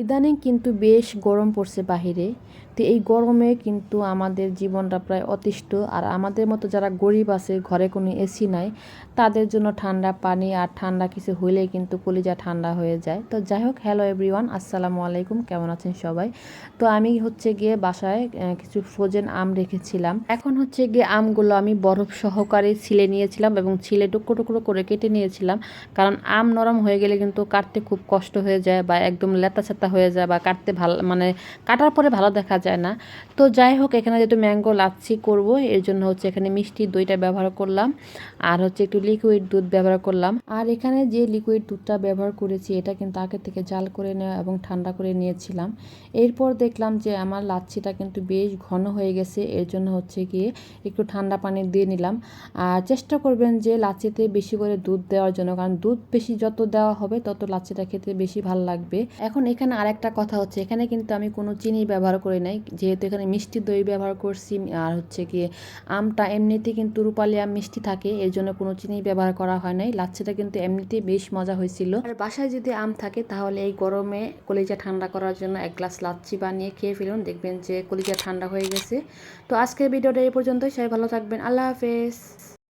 ইদানিং কিন্তু বেশ গরম পড়ছে বাহিরে। তো এই গরমে কিন্তু আমাদের জীবনটা প্রায় অতিষ্ঠ। আর আমাদের মতো যারা গরিব আছে, ঘরে কোনো এসি নাই, তাদের জন্য ঠান্ডা পানি আর ঠান্ডা কিছু হইলেই কিন্তু কলিজা ঠান্ডা হয়ে যায়। তো যাই হোক, হ্যালো এভরিওয়ান, আসসালামু আলাইকুম, কেমন আছেন সবাই? তো আমি হচ্ছে গিয়ে বাসায় কিছু ফ্রোজেন আম রেখেছিলাম। এখন হচ্ছে গিয়ে আমগুলো আমি বরফ সহকারে ছিলে নিয়েছিলাম এবং ছিলে টুকরো টুকরো করে কেটে নিয়েছিলাম। কারণ আম নরম হয়ে গেলে কিন্তু কাটতে খুব কষ্ট হয়ে যায় বা একদম লেতা হয়ে যায় বা কাটতে ভালো, মানে কাটার পরে ভালো দেখা যায় না। তো যাই হোক, এখানে যেহেতু ম্যাঙ্গো লাচ্ছি করব, এর জন্য হচ্ছে এখানে মিষ্টি দইটা ব্যবহার করলাম আর হচ্ছে একটু লিকুইড দুধ ব্যবহার করলাম। আর এখানে যে লিকুইড দুধটা ব্যবহার করেছি এটা কিন্তু আগে থেকে জাল করে নেওয়া এবং ঠান্ডা করে নিয়েছিলাম। এরপর দেখলাম যে আমার লাচ্ছিটা কিন্তু বেশ ঘন হয়ে গেছে, এর জন্য হচ্ছে গিয়ে একটু ঠান্ডা পানি দিয়ে নিলাম। আর চেষ্টা করবেন যে লাচ্ছিতে বেশি করে দুধ দেওয়ার জন্য, কারণ দুধ বেশি যত দেওয়া হবে তত লাচ্ছিটা খেতে বেশি ভালো লাগবে। এখন এখানে আরেকটা কথা হচ্ছে, এখানে কিন্তু আমি কোনো চিনি ব্যবহার করি নাই, যেহেতু এখানে মিষ্টি দই ব্যবহার করছি। আর হচ্ছে গিয়ে আমটা এমনিতেই কিন্তু রূপালি আম মিষ্টি থাকে, এর জন্য কোনো চিনি ব্যবহার করা হয় নাই। লাচ্ছিটা কিন্তু এমনিতেই বেশ মজা হয়েছিল। আর বাসায় যদি আম থাকে তাহলে এই গরমে কলিজা ঠান্ডা করার জন্য এক গ্লাস লাচ্ছি বানিয়ে খেয়ে ফেলুন, দেখবেন যে কলিজা ঠান্ডা হয়ে গেছে। তো আজকের ভিডিওটা এই পর্যন্তই। সবাই ভালো থাকবেন, আল্লাহ হাফেজ।